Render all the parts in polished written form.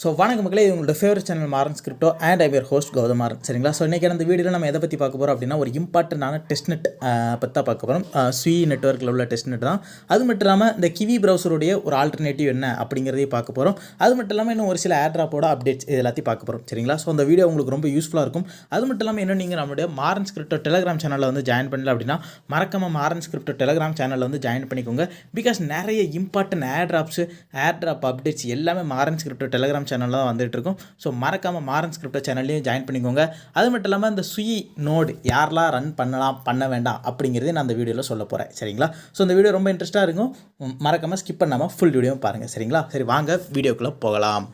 So வணக்கம் மக்களே, இது உங்களோட favourite channel Maran Scripto and I where host Gauthamaran. சரிங்களா? ஸோ இன்றைக்கி அந்த வீடியோவில் நம்ம எதை பற்றி பார்க்க போகிறோம் அப்படின்னா, ஒரு இம்பார்ட்டண்டான டெஸ்ட் நெட் பற்றி தான் பார்க்க போகிறோம். சுயி நெட்வொர்க்கில் உள்ள டெஸ்ட் நெட் தான். அது மட்டும் இல்லாமல் இந்த கிவி ப்ரௌசருடைய ஒரு ஆல்டர்னேட்டிவ் என்ன அப்படிங்கிறதையும் பார்க்க போகிறோம். அது மட்டும் இல்லாமல் இன்னும் ஒரு சில ஏர்ட்ராப்போட அப்டேட்ஸ் இது எல்லாத்தையும் பார்க்க போகிறோம். சரிங்களா? ஸோ அந்த வீடியோ உங்களுக்கு ரொம்ப யூஸ்ஃபுல்லாக இருக்கும். அது மட்டும் இல்லாமல் இன்னும் நீங்கள் நம்மளுடைய மாறன் ஸ்கிரிப்டோ டெலிகிராம் சேனலில் வந்து ஜாயின் பண்ணல அப்படின்னா மறக்காமல் மாறன் ஸ்கிரிப்டோ டெலிகிராம் சேனலில் வந்து ஜாயின் பண்ணிக்கோங்க. பிகாஸ் நிறைய இம்பார்ட்டன்ட் ஏர்ட்ராப் அப்டேட்ஸ் எல்லாமே மாறன் ஸ்கிரிப்டோ டெலிகிராம் சேனலில் தான் வந்துட்டு இருக்கும். ஸோ மறக்காமல் மாறன் ஸ்கிரிப்டோ சேனல்லையும் ஜாயின் பண்ணிக்கோங்க. அது மட்டும் இல்லாமல் இந்த சுயி நோடு யாரெல்லாம் ரன் பண்ணலாம் பண்ண வேண்டாம் அப்படிங்கிறதே நான் அந்த வீடியோவில் சொல்ல போகிறேன். சரிங்களா? ஸோ இந்த வீடியோ ரொம்ப இன்ட்ரெஸ்ட்டாக இருக்கும். மறக்காமல் ஸ்கிப் பண்ணாமல் ஃபுல் வீடியோவும் பாருங்கள். சரிங்களா? சரி, வாங்க வீடியோக்குள்ளே போகலாம்.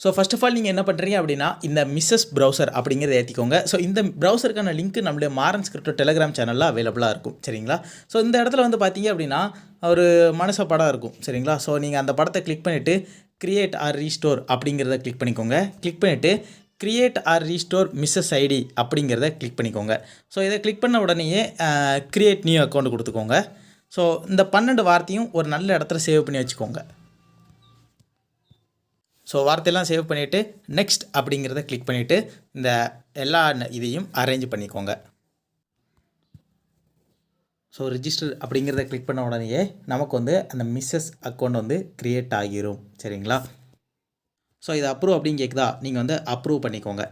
ஸோ ஃபஸ்ட் ஆஃப் ஆல் நீங்கள் என்ன பண்ணுறீங்க அப்படின்னா, இந்த மிஸ்ஸஸ் ப்ரௌசர் அப்படிங்கிறத ஏற்றிக்கோங்க. ஸோ இந்த ப்ரௌசருக்கான லிங்க் நம்மளுடைய மாறன் ஸ்கிரிப்டோ டெலிகிராம் சேனலில் அவைலபிளாக இருக்கும். சரிங்களா? ஸோ இந்த இடத்துல வந்து பார்த்தீங்க அப்படின்னா ஒரு மனச படம் இருக்கும். சரிங்களா? ஸோ நீங்கள் அந்த படத்தை கிளிக் பண்ணிவிட்டு கிரியேட் ஆர் ரீஸ்டோர் அப்படிங்கிறத கிளிக் பண்ணிக்கோங்க. கிளிக் பண்ணிவிட்டு கிரியேட் ஆர் ரீஸ்டோர் மிஸ்ஸஸ் ஐடி அப்படிங்கிறத கிளிக் பண்ணிக்கோங்க. ஸோ இதை கிளிக் பண்ண உடனேயே கிரியேட் நியூ அக்கௌண்ட் கொடுத்துக்கோங்க. ஸோ இந்த 12 வார்த்தையும் ஒரு நல்ல இடத்துல சேவ் பண்ணி வச்சுக்கோங்க. ஸோ வார்த்தையெல்லாம் சேவ் பண்ணிவிட்டு நெக்ஸ்ட் அப்படிங்கிறத கிளிக் பண்ணிவிட்டு இந்த எல்லா இதையும் அரேஞ்ச் பண்ணிக்கோங்க. ஸோ ரிஜிஸ்டர் அப்படிங்கிறத கிளிக் பண்ண உடனேயே நமக்கு வந்து அந்த மிஸ்ஸஸ் அக்கௌண்ட் வந்து க்ரியேட் ஆகிரும். சரிங்களா? ஸோ இது அப்ரூவ் அப்படின்னு கேட்குதா, நீங்கள் வந்து அப்ரூவ் பண்ணிக்கோங்க.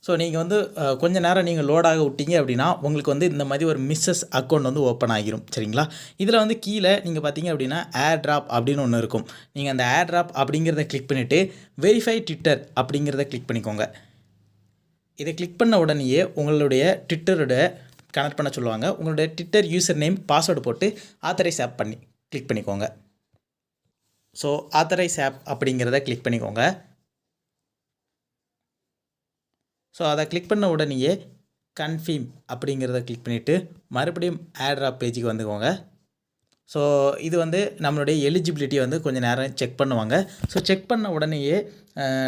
ஸோ நீங்கள் வந்து கொஞ்சம் நேரம் நீங்கள் லோடாக விட்டீங்க அப்படின்னா உங்களுக்கு வந்து இந்த மாதிரி ஒரு மிஸ்ஸஸ் அக்கௌண்ட் வந்து ஓப்பன் ஆகிரும். சரிங்களா? இதில் வந்து கீழே நீங்கள் பார்த்தீங்க அப்படின்னா ஏர்ட்ராப் அப்படின்னு ஒன்று இருக்கும். நீங்கள் அந்த ஏர்ட்ராப் அப்படிங்கிறத கிளிக் பண்ணிவிட்டு வெரிஃபை ட்விட்டர் அப்படிங்கிறத கிளிக் பண்ணிக்கோங்க. இதை கிளிக் பண்ண உடனேயே உங்களுடைய ட்விட்டரோட கனெக்ட் பண்ண சொல்லுவாங்க. உங்களுடைய ட்விட்டர் யூசர் நேம் பாஸ்வேர்டு போட்டு ஆத்தரைஸ் ஆப் பண்ணி கிளிக் பண்ணிக்கோங்க. ஸோ ஆத்தரைஸ் ஆப் அப்படிங்கிறத கிளிக் பண்ணிக்கோங்க. ஸோ அதை கிளிக் பண்ண உடனேயே கன்ஃபர்ம் அப்படிங்கிறத கிளிக் பண்ணிவிட்டு மறுபடியும் ஏர்ட்ராப் பேஜுக்கு வந்துக்கோங்க. ஸோ இது வந்து நம்மளுடைய எலிஜிபிலிட்டி வந்து கொஞ்சம் நேரம் செக் பண்ணுவாங்க. ஸோ செக் பண்ண உடனேயே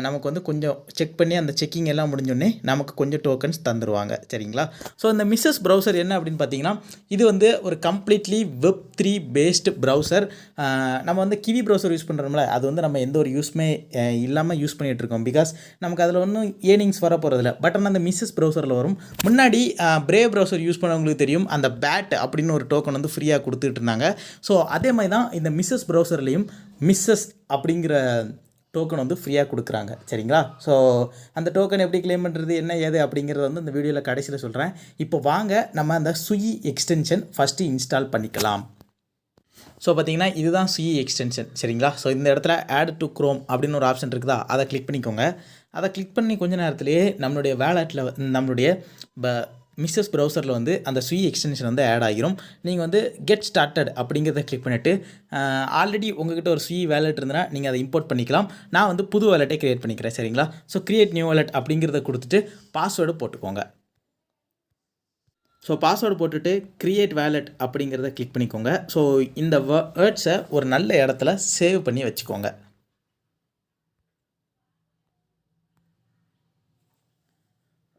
நமக்கு வந்து கொஞ்சம் செக் பண்ணி அந்த செக்கிங் எல்லாம் முடிஞ்சோடனே நமக்கு கொஞ்சம் டோக்கன்ஸ் தந்துடுவாங்க. சரிங்களா? ஸோ இந்த மிஸ்ஸஸ் ப்ரௌசர் என்ன அப்படின்னு பார்த்தீங்கன்னா, இது வந்து ஒரு கம்ப்ளீட்லி Web3 பேஸ்டு ப்ரௌசர். நம்ம வந்து கிவி ப்ரௌசர் யூஸ் பண்ணுறோம்ல, அது வந்து நம்ம எந்த ஒரு யூஸ்மே இல்லாமல் யூஸ் பண்ணிகிட்ருக்கோம். பிகாஸ் நமக்கு அதில் ஒன்றும் ஏர்னிங்ஸ் வர போகிறதில்ல. பட் ஆனால் அந்த மிஸ்ஸஸ் ப்ரௌசரில் வரும். முன்னாடி பிரேவ் ப்ரௌசர் யூஸ் பண்ணவங்களுக்கு தெரியும், அந்த பேட் அப்படின்னு ஒரு டோக்கன் வந்து ஃப்ரீயாக கொடுத்துட்டு இருந்தாங்க. ஸோ அதே மாதிரி தான் இந்த மிஸ்ஸஸ் ப்ரௌசர்லேயும் மிஸ்ஸஸ் அப்படிங்கிற டோக்கன் வந்து ஃப்ரீயாக கொடுக்குறாங்க. சரிங்களா? ஸோ அந்த டோக்கன் எப்படி கிளைம் பண்ணுறது என்ன ஏது அப்படிங்கிறத வந்து இந்த வீடியோவில் கடைசியில் சொல்கிறேன். இப்போ வாங்க நம்ம அந்த சுயி எக்ஸ்டென்ஷன் ஃபஸ்ட்டு இன்ஸ்டால் பண்ணிக்கலாம். ஸோ பார்த்தீங்கன்னா இதுதான் சுயி எக்ஸ்டென்ஷன். சரிங்களா? ஸோ இந்த இடத்துல ஆட் டு குரோம் அப்படின்னு ஒரு ஆப்ஷன் இருக்குதா, அதை கிளிக் பண்ணிக்கோங்க. அதை கிளிக் பண்ணி கொஞ்ச நேரத்துலேயே நம்மளுடைய வேலெட்டில் நம்மளுடைய மிஸ்ஸஸ் ப்ரௌசரில் வந்து அந்த சுயி எக்ஸ்டென்ஷன் வந்து ஆட் ஆகிரும். நீங்கள் வந்து கெட் ஸ்டார்டட் அப்படிங்கிறத கிளிக் பண்ணிவிட்டு ஆல்ரெடி உங்கள்கிட்ட ஒரு சுயி வேலெட் இருந்ததுன்னா நீங்கள் அதை இம்போர்ட் பண்ணிக்கலாம். நான் வந்து புது வேலெட்டை க்ரியேட் பண்ணிக்கிறேன். சரிங்களா? ஸோ க்ரியேட் நியூ வேலெட் அப்படிங்கிறத கொடுத்துட்டு பாஸ்வேர்டு போட்டுக்கோங்க. ஸோ பாஸ்வேர்டு போட்டுட்டு க்ரியேட் வேலெட் அப்படிங்கிறத கிளிக் பண்ணிக்கோங்க. ஸோ இந்த வேர்ட்ஸை ஒரு நல்ல இடத்துல சேவ் பண்ணி வச்சுக்கோங்க.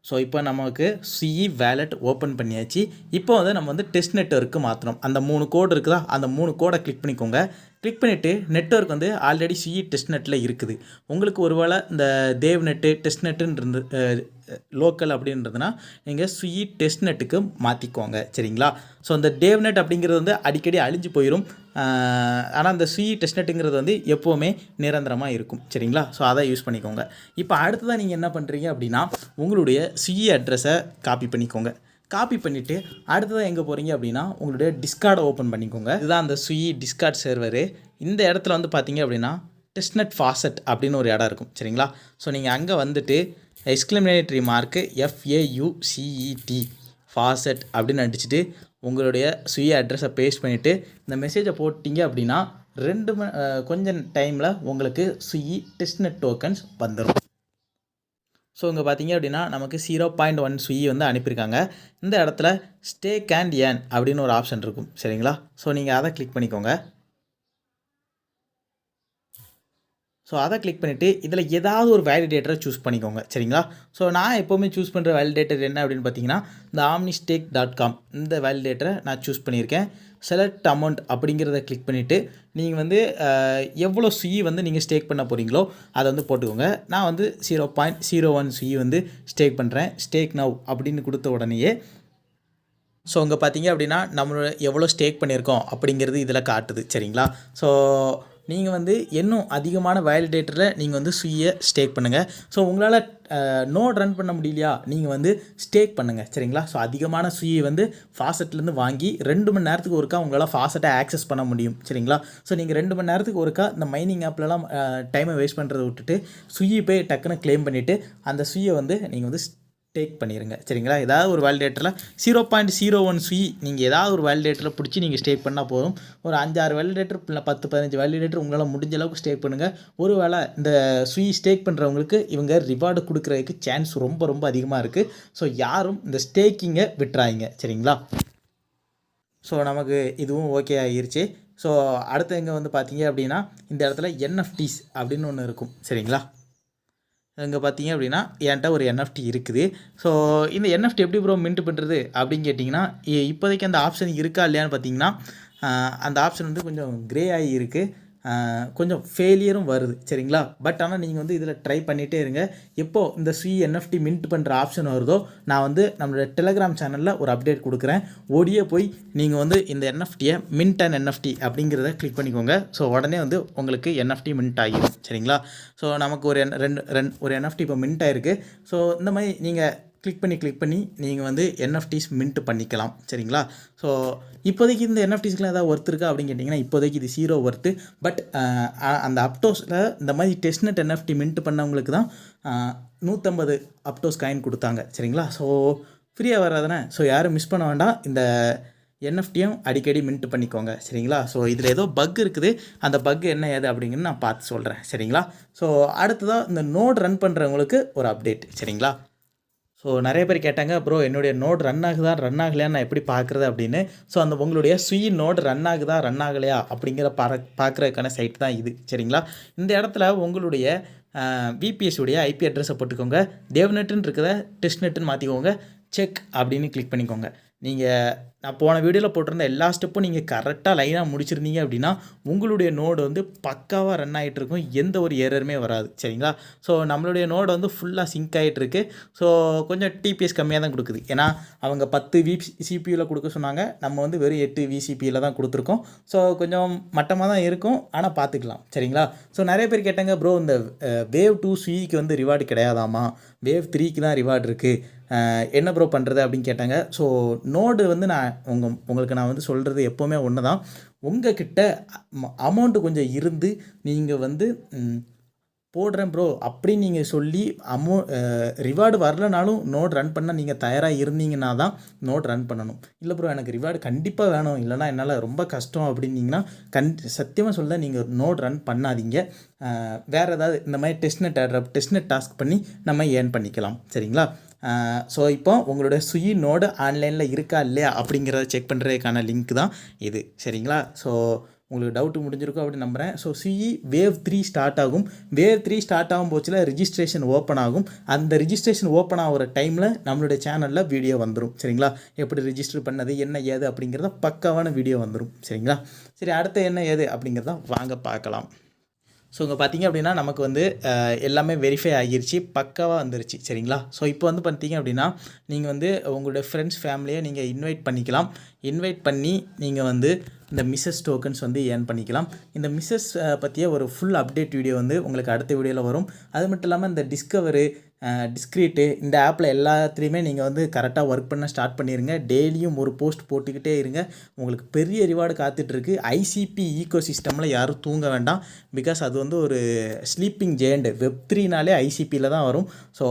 ஸோ இப்போ நமக்கு சுயி வேலெட் ஓப்பன் பண்ணியாச்சு. இப்போ வந்து நம்ம வந்து டெஸ்ட் நெட்வொர்க்கு மாற்றணும். அந்த 3 கோடு இருக்குதா, அந்த 3 கோடை கிளிக் பண்ணிக்கோங்க. கிளிக் பண்ணிவிட்டு நெட்வொர்க் வந்து ஆல்ரெடி சுயி டெஸ்ட் நெட்டில் இருக்குது. உங்களுக்கு ஒருவேளை இந்த தேவ் நெட்டு டெஸ்ட் நெட்டுன்னு இருந்து லோக்கல் அப்படின்றதுனா நீங்கள் சுயி டெஸ்ட் நெட்டுக்கு மாற்றிக்கோங்க. சரிங்களா? ஸோ அந்த டேவ் நெட் அப்படிங்கிறது வந்து அடிக்கடி அழிஞ்சு போயிடும். ஆனால் அந்த சுயி டெஸ்ட் நெட்டுங்கிறது வந்து எப்போவுமே நிரந்தரமாக இருக்கும். சரிங்களா? ஸோ அதை யூஸ் பண்ணிக்கோங்க. இப்போ அடுத்ததான் நீங்கள் என்ன பண்ணுறீங்க அப்படின்னா, உங்களுடைய சுயி அட்ரஸை காப்பி பண்ணிக்கோங்க. காப்பி பண்ணிவிட்டு அடுத்ததாக எங்கே போகிறீங்க அப்படின்னா உங்களுடைய டிஸ்கார்டை ஓப்பன் பண்ணிக்கோங்க. இதுதான் அந்த சுயி டிஸ்கார்ட் சர்வரு. இந்த இடத்துல வந்து பார்த்தீங்க அப்படின்னா டெஸ்ட்நெட் ஃபாசெட் அப்படின்னு ஒரு இடம் இருக்கும். சரிங்களா? ஸோ நீங்கள் அங்கே வந்துட்டு எக்ஸ்க்ளமேட்டரி மார்க்கு FAUCET ஃபாசெட் அப்படின்னு அடிச்சுட்டு உங்களுடைய சுயி அட்ரஸை பேஸ்ட் பண்ணிவிட்டு இந்த மெசேஜை போட்டிங்க அப்படின்னா கொஞ்சம் டைமில் உங்களுக்கு சுயி டெஸ்ட்நெட் டோக்கன்ஸ் வந்துடும். ஸோ இங்கே பார்த்தீங்க அப்படின்னா நமக்கு 0.1 சுயி வந்து அனுப்பியிருக்காங்க. இந்த இடத்துல ஸ்டேக் அண்ட் ஏர்ன் அப்படின்னு ஒரு ஆப்ஷன் இருக்கும். சரிங்களா? ஸோ நீங்கள் அதை கிளிக் பண்ணிக்கோங்க. ஸோ அதை கிளிக் பண்ணிவிட்டு இதில் ஏதாவது ஒரு வேலிடேட்டரை சூஸ் பண்ணிக்கோங்க சரிங்களா. ஸோ நான் எப்போவுமே சூஸ் பண்ணுற வேலிடேட்டர் என்ன அப்படின்னு பார்த்தீங்கன்னா இந்த omnistake.com இந்த வேலிடேட்டரை நான் சூஸ் பண்ணியிருக்கேன். செலக்ட் அமௌண்ட் அப்படிங்கிறத கிளிக் பண்ணிவிட்டு நீங்கள் வந்து எவ்வளோ சுயி வந்து நீங்கள் ஸ்டேக் பண்ண போகிறீங்களோ அதை வந்து போட்டுக்கோங்க. நான் வந்து 0.01 சுயி வந்து ஸ்டேக் பண்ணுறேன். ஸ்டேக் நவ் அப்படின்னு கொடுத்த உடனேயே ஸோ இங்கே பார்த்தீங்க அப்படின்னா நம்மளோட எவ்வளோ ஸ்டேக் பண்ணியிருக்கோம் அப்படிங்கிறது இதில் காட்டுது சரிங்களா. ஸோ நீங்கள் வந்து இன்னும் அதிகமான வேலிடேட்டரில் நீங்கள் வந்து சுயை ஸ்டேக் பண்ணுங்கள். ஸோ உங்களால் நோட் ரன் பண்ண முடியலையா நீங்கள் வந்து ஸ்டேக் பண்ணுங்கள் சரிங்களா. ஸோ அதிகமான சுயை வந்து ஃபாசட்லேருந்து வாங்கி 2 மணி நேரத்துக்கு ஒருக்கா உங்களால் ஃபாசட்டை ஆக்சஸ் பண்ண முடியும் சரிங்களா. ஸோ நீங்கள் 2 மணி நேரத்துக்கு ஒருக்கா இந்த மைனிங் ஆப்லலாம் டைமை வேஸ்ட் பண்ணுறதை விட்டுட்டு சுயை போய் டக்குன்னு கிளைம் பண்ணிவிட்டு அந்த சுயை வந்து நீங்கள் வந்து ஸ்டேக் பண்ணிடுங்க சரிங்களா. ஏதாவது ஒரு வேலிடேட்டரில் 0.01 சுயி நீங்கள் ஏதாவது ஒரு வேலிடேட்டரில் பிடிச்சி நீங்கள் ஸ்டேக் பண்ணால் போதும். ஒரு 5-6 வேலிடேட்டர் இல்லை 10-15 வேலிடேட்டர் உங்களால் முடிஞ்ச அளவுக்கு ஸ்டேக் பண்ணுங்கள். ஒருவேளை இந்த சுயி ஸ்டேக் பண்ணுறவங்களுக்கு இவங்க ரிவார்டு கொடுக்குறதுக்கு சான்ஸ் ரொம்ப ரொம்ப அதிகமாக இருக்குது. ஸோ யாரும் இந்த ஸ்டேக்கிங்கை விட்டுறாங்க சரிங்களா. ஸோ நமக்கு இதுவும் ஓகே ஆகிருச்சு. ஸோ அடுத்து எங்கே வந்து பார்த்தீங்க அப்படின்னா இந்த இடத்துல NFTs அப்படின்னு ஒன்று இருக்கும் சரிங்களா. இங்கே பார்த்தீங்க அப்படின்னா என்கிட்ட ஒரு NFT இருக்குது. ஸோ இந்த NFT எப்படி ப்ரோ மின்ட் பண்ணுறது அப்படின்னு கேட்டிங்கன்னா இப்போதைக்கு அந்த ஆப்ஷன் இருக்கா இல்லையான்னு பார்த்தீங்கன்னா அந்த ஆப்ஷன் வந்து கொஞ்சம் க்ரே ஆகி இருக்குது. கொஞ்சம் ஃபெயிலியரும் வருது சரிங்களா. பட் ஆனால் நீங்கள் வந்து இதில் ட்ரை பண்ணிகிட்டே இருங்க. எப்போது இந்த Sui NFT மின்ட் பண்ணுற ஆப்ஷன் வருதோ நான் வந்து நம்மளோட டெலகிராம் சேனலில் ஒரு அப்டேட் கொடுக்குறேன். ஓடியே போய் நீங்கள் வந்து இந்த NFTயை மின்ட் அண்ட் NFT அப்படிங்கிறத கிளிக் பண்ணிக்கோங்க. ஸோ உடனே வந்து உங்களுக்கு NFT மின்ட் ஆகிடும் சரிங்களா. ஸோ நமக்கு ஒரு NFT இப்போ மின்ட் ஆகிருக்கு. ஸோ இந்த மாதிரி நீங்கள் கிளிக் பண்ணி நீங்கள் வந்து NFTs மின்ட் பண்ணிக்கலாம் சரிங்களா. ஸோ இப்போதைக்கு இந்த NFTஸ்க்குலாம் ஏதாவது ஒர்த் இருக்கா அப்படின்னு கேட்டிங்கன்னா இப்போதைக்கு இது 0 ஒர்த்து. பட் அந்த அப்டோஸில் இந்த மாதிரி டெஸ்ட்நெட் NFT மின்ட் பண்ணவங்களுக்கு தான் 150 அப்டோஸ் காயின் கொடுத்தாங்க சரிங்களா. ஸோ ஃப்ரீயாக வராதானே. ஸோ யாரும் மிஸ் பண்ண வேண்டாம். இந்த NFTயும் அடிக்கடி மின்ட் பண்ணிக்கோங்க சரிங்களா. ஸோ இதில் ஏதோ பக் இருக்குது. அந்த பக் என்ன ஏது அப்படிங்கிறது நான் பார்த்து சொல்கிறேன் சரிங்களா. ஸோ அடுத்ததாக இந்த நோட் ரன் பண்ணுறவங்களுக்கு ஒரு அப்டேட் சரிங்களா. ஸோ நிறைய பேர் கேட்டாங்க ப்ரோ என்னுடைய நோட் ரன் ஆகலையா நான் எப்படி பார்க்குறது அப்படின்னு. ஸோ அந்த உங்களுடைய சுயி நோட் ரன் ஆகலையா அப்படிங்கிற பார்க்குறதுக்கான சைட் தான் இது சரிங்களா. இந்த இடத்துல உங்களுடைய VPS உடைய IP அட்ரஸை போட்டுக்கோங்க. டேவ்நெட்டுன்னு இருக்கிற டெஸ்ட்நெட்டுன்னு மாற்றிக்கோங்க. செக் அப்படின்னு கிளிக் பண்ணிக்கோங்க. நீங்கள் நான் போன வீடியோவில் போட்டிருந்த எல்லா ஸ்டெப்பும் நீங்கள் கரெக்டாக லைனாக முடிச்சிருந்தீங்க அப்படின்னா உங்களுடைய நோடு வந்து பக்காவாக ரன் ஆகிட்டுருக்கும். எந்த ஒரு ஏரருமே வராது சரிங்களா. ஸோ நம்மளுடைய நோடு வந்து ஃபுல்லாக சிங்க் ஆகிட்டுருக்கு. ஸோ கொஞ்சம் TPS கம்மியாக தான் கொடுக்குது. ஏன்னா அவங்க 10 VCPUவில் கொடுக்க சொன்னாங்க. நம்ம வந்து வெறும் 8 VCPUவில் தான் கொடுத்துருக்கோம். ஸோ கொஞ்சம் மட்டமாக தான் இருக்கும். ஆனால் பார்த்துக்கலாம் சரிங்களா. ஸோ நிறைய பேர் கேட்டாங்க ப்ரோ இந்த வேவ் 2 சுயிக்கு வந்து ரிவார்டு கிடையாதாமா, வேவ் 3க்கு தான் ரிவார்டு இருக்குது, என்ன ப்ரோ பண்ணுறது அப்படின்னு கேட்டாங்க. ஸோ நோடு வந்து நான் உங்களுக்கு நான் வந்து சொல்கிறது எப்போவுமே ஒன்று தான். உங்கள்கிட்ட அமௌண்ட்டு கொஞ்சம் இருந்து நீங்கள் வந்து போடுறேன் ப்ரோ அப்படின்னு நீங்கள் சொல்லி ரிவார்டு வரலனாலும் நோட் ரன் பண்ண நீங்கள் தயாராக இருந்தீங்கன்னா தான் நோட் ரன் பண்ணணும். இல்லை ப்ரோ எனக்கு ரிவார்டு கண்டிப்பாக வேணும், இல்லைனா என்னால் ரொம்ப கஷ்டம் அப்படின்னீங்கன்னா சத்தியமாக சொல்ல நீங்கள் நோட் ரன் பண்ணாதீங்க. வேறு ஏதாவது இந்த மாதிரி டெஸ்ட்நெட் டாஸ்க் பண்ணி நம்ம ஏர்ன் பண்ணிக்கலாம் சரிங்களா. ஸோ இப்போ உங்களோட சுயி நோடு ஆன்லைனில் இருக்கா இல்லையா அப்படிங்கிறத செக் பண்ணுறதுக்கான லிங்க் தான் இது சரிங்களா. ஸோ உங்களுக்கு டவுட்டு முடிஞ்சிருக்கும் அப்படின்னு நம்புகிறேன். ஸோ சுயி வேவ் 3 ஸ்டார்ட் ஆகும். வேவ் 3 ஸ்டார்ட் ஆகும் போச்சில் ரிஜிஸ்ட்ரேஷன் ஓப்பன் ஆகும். அந்த ரிஜிஸ்ட்ரேஷன் ஓப்பன் ஆகிற டைமில் நம்மளுடைய சேனலில் வீடியோ வந்துடும் சரிங்களா. எப்படி ரிஜிஸ்டர் பண்ணது என்ன ஏது அப்படிங்கிறத பக்காவான வீடியோ வந்துடும் சரிங்களா. சரி அடுத்து என்ன ஏது அப்படிங்கிறத வாங்க பார்க்கலாம். ஸோ இங்கே பார்த்தீங்க அப்படின்னா நமக்கு வந்து எல்லாமே வெரிஃபை ஆகிருச்சு, பக்காவாக வந்துருச்சு சரிங்களா. ஸோ இப்போ வந்து பார்த்தீங்க அப்படின்னா நீங்கள் வந்து உங்களுடைய ஃப்ரெண்ட்ஸ் ஃபேமிலியை நீங்கள் இன்வைட் பண்ணிக்கலாம். இன்வைட் பண்ணி நீங்கள் வந்து இந்த மிஸ்ஸஸ் டோக்கன்ஸ் வந்து ஏர்ன் பண்ணிக்கலாம். இந்த மிஸ்ஸஸ் பற்றிய ஒரு ஃபுல் அப்டேட் வீடியோ வந்து உங்களுக்கு அடுத்த வீடியோவில் வரும். அது மட்டும் இல்லாமல் இந்த டிஸ்கவரு டிஸ்க்ரீட்டு இந்த ஆப்பில் எல்லாத்துலேயுமே நீங்கள் வந்து கரெக்டாக ஒர்க் பண்ண ஸ்டார்ட் பண்ணிடுங்க. டெய்லியும் ஒரு போஸ்ட் போட்டுக்கிட்டே இருங்க. உங்களுக்கு பெரிய ரிவார்டு காத்துட்ருக்கு. ICP ஈகோ சிஸ்டமில் யாரும் தூங்க வேண்டாம். பிகாஸ் அது வந்து ஒரு ஸ்லீப்பிங் ஜெயண்ட். Web3னாலே ICPயில் தான் வரும். ஸோ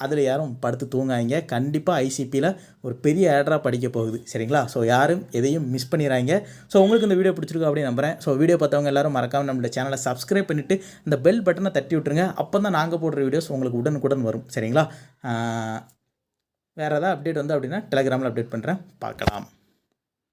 அதில் யாரும் படுத்து தூங்காங்க. கண்டிப்பாக ICPயில் ஒரு பெரிய ஏர்ட்ராப் படிக்க போகுது சரிங்களா. ஸோ யாரும் எதையும் மிஸ் பண்ணிடுறாங்க. ஸோ உங்களுக்கு இந்த வீடியோ பிடிச்சிருக்கும் அப்படின்னு நம்புகிறேன். ஸோ வீடியோ பார்த்தவங்க எல்லாரும் மறக்காமல் நம்மளோட சேனலை சப்ஸ்கிரைப் பண்ணிவிட்டு இந்த பெல் பட்டனை தட்டி விட்டுருங்க. அப்போ தான் நாங்கள் போடுற வீடியோஸ் உங்களுக்கு உடனுக்குடன் வரும் சரிங்களா. வேறு ஏதாவது அப்டேட் வந்து அப்படின்னா டெலகிராமில் அப்டேட் பண்ணுறேன், பார்க்கலாம்.